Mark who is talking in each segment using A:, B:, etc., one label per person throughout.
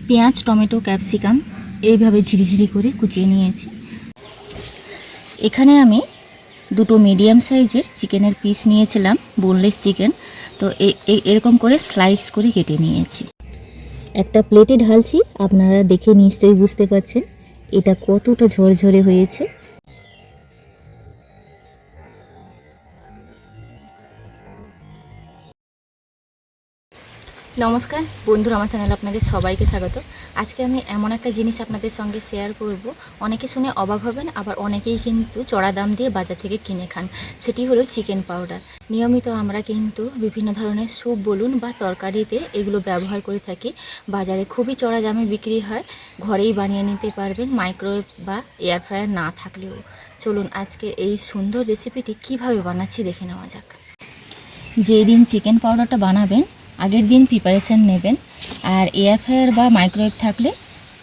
A: পেঁয়াজ, tomato, capsicum এইভাবে ঝিরিঝিরি করে কুচিয়ে নিয়েছি। এখানে আমি দুটো মিডিয়াম সাইজের চিকেনের পিস নিয়েছিলাম, বোনলেস চিকেন। তো এরকম করে স্লাইস করে কেটে নিয়েছি। একটা প্লেটে ঢালছি, আপনারা দেখে নিশ্চয়ই বুঝতে পারছেন এটা কতটা ঝরঝরে হয়েছে। নমস্কার বন্ধুরা, আমার চ্যানেলে আপনাদের সবাইকে স্বাগত। আজকে আমি এমন একটা জিনিস আপনাদের সঙ্গে শেয়ার করব, অনেকে শুনে অবাক হবেন, আবার অনেকেই কিন্তু চড়া দাম দিয়ে বাজার থেকে কিনে খান। সেটি হলো চিকেন পাউডার। নিয়মিত আমরা কিন্তু বিভিন্ন ধরনের স্যুপ বলুন বা তরকারিতে এগুলো ব্যবহার করে থাকি। বাজারে খুবই চড়া দামে বিক্রি হয়, ঘরেই বানিয়ে নিতে পারবেন মাইক্রোওয়েভ বা এয়ার ফ্রায়ার না থাকলেও। চলুন আজকে এই সুন্দর রেসিপিটি কিভাবে বানাচ্ছি দেখে নেওয়া যাক। যেদিন চিকেন পাউডারটা বানাবেন আগের দিন প্রিপারেশান নেবেন, আর এয়ার ফ্রায়ার বা মাইক্রোওয়েভ থাকলে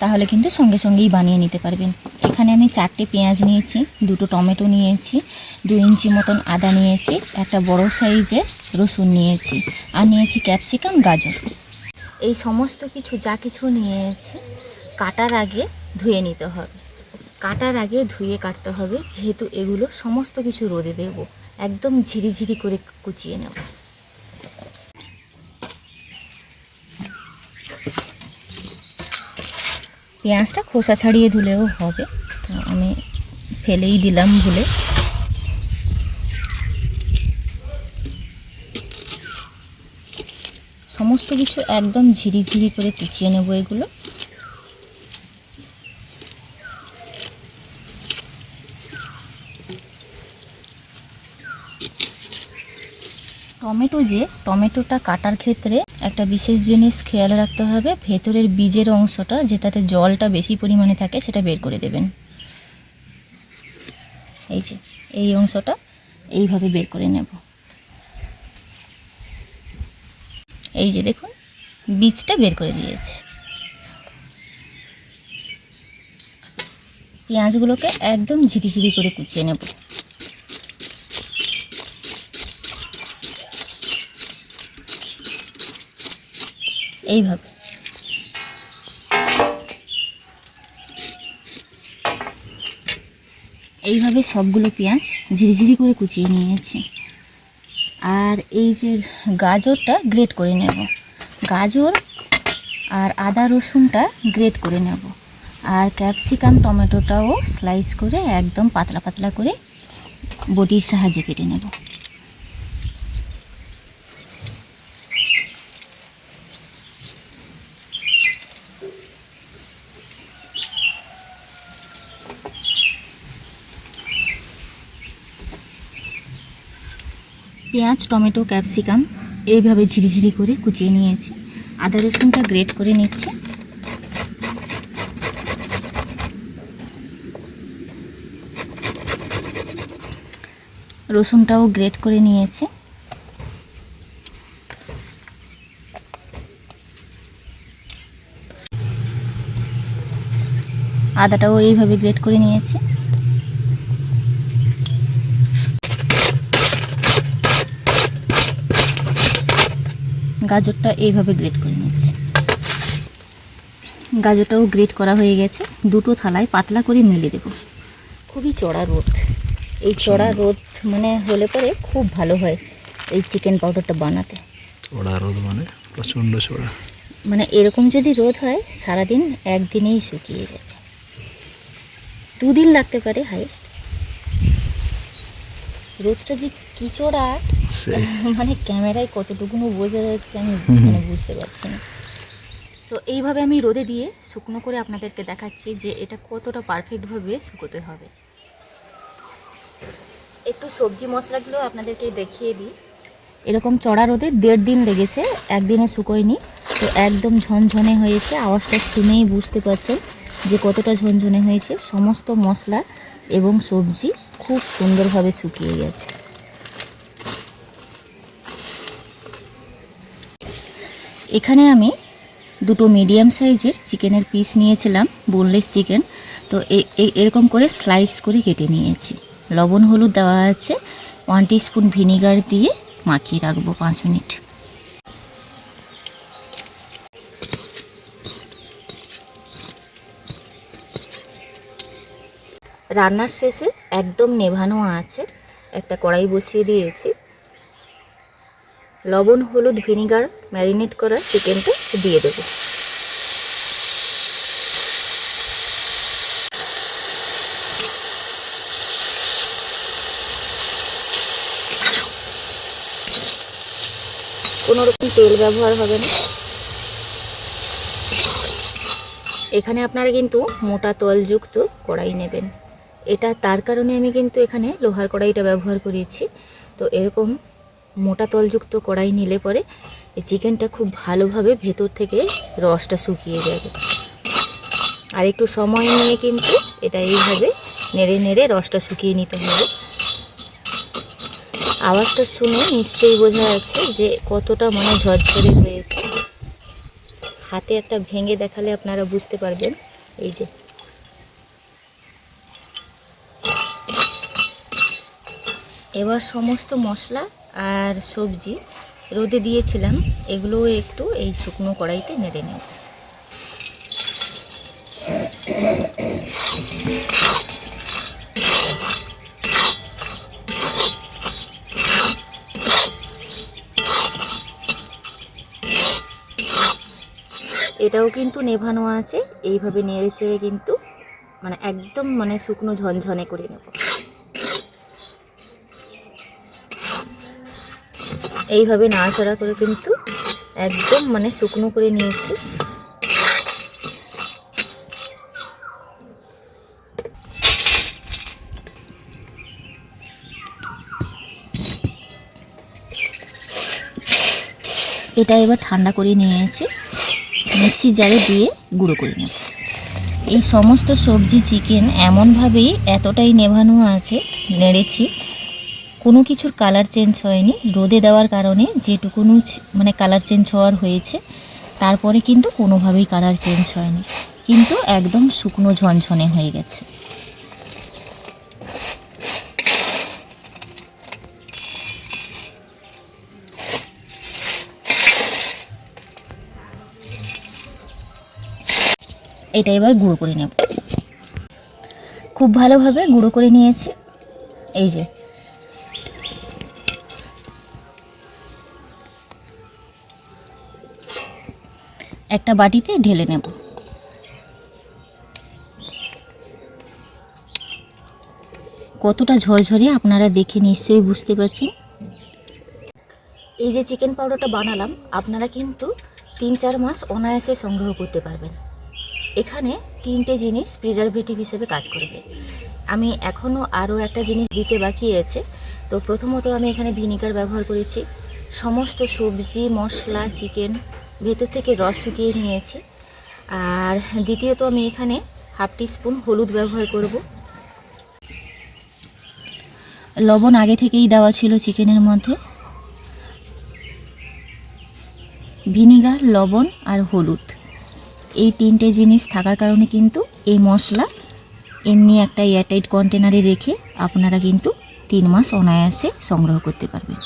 A: তাহলে কিন্তু সঙ্গে সঙ্গেই বানিয়ে নিতে পারবেন। এখানে আমি 4টে পেঁয়াজ নিয়েছি, 2টো টমেটো নিয়েছি, 2 ইঞ্চি মতন আদা নিয়েছি, একটা বড় সাইজের রসুন নিয়েছি, আর নিয়েছি ক্যাপসিকাম, গাজর। এই সমস্ত কিছু যা কিছু নিয়েছি কাটার আগে ধুয়ে নিতে হবে। কাটার আগে ধুয়ে কাটতে হবে, যেহেতু এগুলো সমস্ত কিছু রোদে দেব। একদম ঝিরিঝিরি করে কুচিয়ে নেব। পেঁয়াজটা খোসা ছাড়িয়ে ধুলেও হবে, তো আমি ফেলেই দিলাম ভুলে। সমস্ত কিছু একদম ঝিরিঝিরি করে কুচিয়ে নেব এগুলো। টমেটোটা কাটার ক্ষেত্রে একটা বিশেষ জিনিস খেয়াল রাখতে হবে, ভেতরের বীজের অংশটা যেটাতে জলটা বেশি পরিমাণে থাকে সেটা বের করে দেবেন। এই অংশটা এইভাবে বের করে নেব। এই যে দেখুন, বীজটা বের করে দিয়েছে। পেঁয়াজগুলোকে একদম ঝিরিঝিরি করে কুচিয়ে নেব। এইভাবে সবগুলো পেঁয়াজ ঝিরিঝিরি করে কুচিয়ে নিয়েছি। আর এই যে গাজরটা গ্রেট করে নেব, গাজর আর আদা রসুনটা গ্রেট করে নেব, আর ক্যাপসিকাম টমেটোটাও স্লাইস করে একদম পাতলা পাতলা করে বটির সাহায্যে কেটে নেব। পেঁয়াজ, টমেটো, ক্যাপসিকাম এইভাবে ঝিরিঝিরি করে কুচিয়ে নিয়েছি। আদা রসুনটা গ্রেট করে নিচ্ছি। রসুনটাও গ্রেট করে নিয়েছি। আদাটাও এইভাবে গ্রেট করে নিয়েছি। গাজরটা এইভাবে গ্রেট করে নিচ্ছি। গাজরটাও গ্রেট করা হয়ে গেছে। দুটো থালায় পাতলা করে মেলে দেব। খুবই চড়া রোদ, এই চড়া রোদ মানে হলে পরে খুব ভালো হয় এই চিকেন পাউডারটা বানাতে।
B: চড়া রোদ মানে প্রচণ্ড চড়া,
A: মানে এরকম যদি রোদ হয় সারাদিন একদিনেই শুকিয়ে যাবে, 2 দিন লাগতে পারে হাইস্ট। রোদটা যে কি চড়া মানে ক্যামেরায় কতটুকুনো বোঝা যাচ্ছে আমি মানে বুঝতে পারছি না। তো এইভাবে আমি রোদে দিয়ে শুকনো করে আপনাদেরকে দেখাচ্ছি যে এটা কতটা পারফেক্টভাবে শুকোতে হবে। একটু সবজি মশলাগুলো আপনাদেরকে দেখিয়ে দিই। এরকম চড়া রোদে 1.5 দিন লেগেছে, একদিনে শুকোয়নি। তো একদম ঝনঝনে হয়েছে, আওয়াজটা শুনেই বুঝতে পারছেন যে কতটা ঝনঝনে হয়েছে। সমস্ত মশলা এবং সবজি খুব সুন্দরভাবে শুকিয়ে গেছে। এখানে আমি 2টো মিডিয়াম সাইজের চিকেনের পিস নিয়েছিলাম, বোনলেস চিকেন। তো এরকম করে স্লাইস করে কেটে নিয়েছি। লবণ হলুদ দেওয়া আছে, 1 টিস্পুন ভিনিগার দিয়ে মাখিয়ে রাখবো 5 মিনিট। রান্নার শেষে একদম নেভানো আছে একটা কড়াই বসিয়ে দিয়েছি। লবণ, হলুদ, ভিনিগার ম্যারিনেট করা চিকেনটা দিয়ে দেবো। কোনো রকম তেল ব্যবহার হবে না। এখানে আপনারা কিন্তু মোটা তলযুক্ত কড়াই নেবেন। এটা তার কারণে আমি কিন্তু এখানে লোহার কড়াইটা ব্যবহার করেছি। তো এরকম মোটা তলযুক্ত কড়াই নিলে পরে এই চিকেনটা খুব ভালোভাবে ভেতর থেকে রসটা শুকিয়ে যাবে। আর একটু সময় নিয়ে কিন্তু এটা এইভাবে নেড়ে নেড়ে রসটা শুকিয়ে নিতে হবে। আওয়াজটা শুনে নিশ্চয়ই বোঝা যাচ্ছে যে কতটা মানে ঝরঝরে হয়েছে। হাতে একটা ভেঙে দেখালে আপনারা বুঝতে পারবেন। এই যে এবার সমস্ত মশলা আর সবজি রোদে দিয়েছিলাম, এগুলোও একটু এই শুকনো কড়াইতে নেড়ে নেব। এটাও কিন্তু নেভানো আছে। এইভাবে নেড়ে চেড়ে কিন্তু মানে একদম মানে শুকনো ঝনঝনে করে নেব। এইভাবে নাড়াচাড়া করে কিন্তু একদম মানে শুকনো করে নিয়েছি। এটা এবার ঠান্ডা করে নিয়েছি, মিক্সি জারে দিয়ে গুঁড়ো করে নেব। এই সমস্ত সবজি চিকেন এমনভাবেই এতটাই নেভানো আছে, নেড়েছি, কোনো কিছুর কালার চেঞ্জ হয়নি। রোদে দেওয়ার কারণে যেটুকুনো মানে কালার চেঞ্জ হওয়ার হয়েছে, তারপরে কিন্তু কোনোভাবেই কালার চেঞ্জ হয়নি, কিন্তু একদম শুকনো ঝনঝনে হয়ে গেছে। এটা এবার গুঁড়ো করে নেব। খুব ভালোভাবে গুঁড়ো করে নিয়েছি। এই যে একটা বাটিতে ঢেলে নেব। কতটা ঝরঝরে আপনারা দেখে নিশ্চয়ই বুঝতে পারছেন। এই যে চিকেন পাউডারটা বানালাম, আপনারা কিন্তু 3-4 মাস অনায়াসে সংগ্রহ করতে পারবেন। এখানে 3টে জিনিস প্রিজারভেটিভ হিসেবে কাজ করবে। আমি এখনও আরও একটা জিনিস দিতে বাকি আছে। তো প্রথমত আমি এখানে ভিনিগার ব্যবহার করেছি। সমস্ত সবজি, মশলা, চিকেন ভেতর থেকে রস শুকিয়ে নিয়েছি। আর দ্বিতীয়ত আমি এখানে 1/2 টিস্পুন হলুদ ব্যবহার করব। লবণ আগে থেকেই দেওয়া ছিল চিকেনের মধ্যে। ভিনিগার, লবণ আর হলুদ, এই 3টে জিনিস থাকার কারণে কিন্তু এই মশলা এমনি একটা এয়ারটাইট কন্টেনারে রেখে আপনারা কিন্তু 3 মাস অনায়াসে সংগ্রহ করতে পারবেন।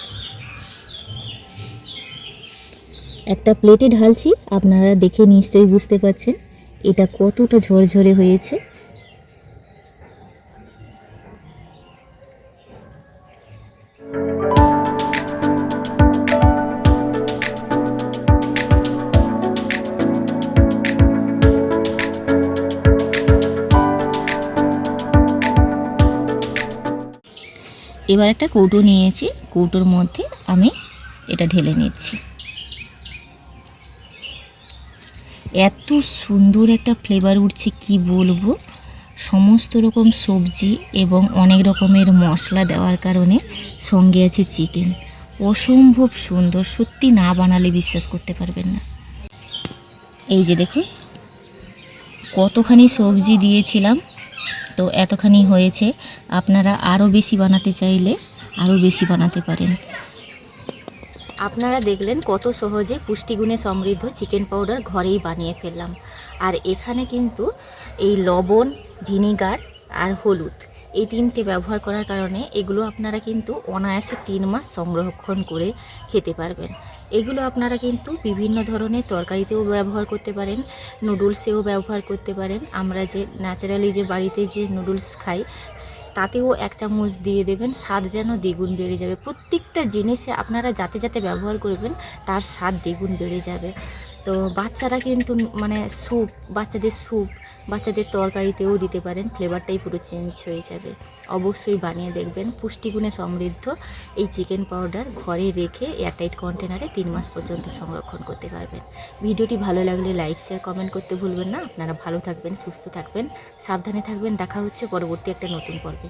A: একটা প্লেটে ঢালছি, আপনারা দেখে নিশ্চয়ই বুঝতে পারছেন এটা কতটা ঝরঝরে হয়েছে। এবার একটা কৌটো নিয়েছি, কৌটোর মধ্যে আমি এটা ঢেলে নিচ্ছি। এত সুন্দর একটা ফ্লেভার উঠছে কি বলবো। সমস্ত রকম সবজি এবং অনেক রকমের মশলা দেওয়ার কারণে সঙ্গে আছে চিকেন। অসম্ভব সুন্দর, সত্যি না বানালে বিশ্বাস করতে পারবেন না। এই যে দেখুন কতখানি সবজি দিয়েছিলাম, তো এতখানি হয়েছে। আপনারা আরও বেশি বানাতে চাইলে আরও বেশি বানাতে পারেন। আপনারা দেখলেন কত সহজে পুষ্টিগুণে সমৃদ্ধ চিকেন পাউডার ঘরেই বানিয়ে ফেললাম। আর এখানে কিন্তু এই লবণ, ভিনিগার আর হলুদ, এই 3টে ব্যবহার করার কারণে এগুলো আপনারা কিন্তু অনায়াসে 3 মাস সংরক্ষণ করে খেতে পারবেন। এগুলো আপনারা কিন্তু বিভিন্ন ধরনের তরকারিতেও ব্যবহার করতে পারেন, নুডলসেও ব্যবহার করতে পারেন। আমরা যে ন্যাচারালি যে বাড়িতে যে নুডলস খাই তাতেও 1 চামচ দিয়ে দেবেন, স্বাদ যেন দ্বিগুণ বেড়ে যাবে। প্রত্যেকটা জিনিসে আপনারা যাতে যাতে ব্যবহার করবেন তার স্বাদ দ্বিগুণ বেড়ে যাবে। তো বাচ্চারা কিন্তু মানে বাচ্চাদের তরকারিতেও দিতে পারেন, ফ্লেভারটাই পুরো চেঞ্জ হয়ে যাবে। অবশ্যই বানিয়ে দেখবেন। পুষ্টিগুণে সমৃদ্ধ এই চিকেন পাউডার ঘরে রেখে এয়ারটাইট কন্টেনারে 3 মাস পর্যন্ত সংরক্ষণ করতে পারবেন। ভিডিওটি ভালো লাগলে লাইক শেয়ার কমেন্ট করতে ভুলবেন না। আপনারা ভালো থাকবেন, সুস্থ থাকবেন, সাবধানে থাকবেন। দেখা হচ্ছে পরবর্তী একটা নতুন পর্বে।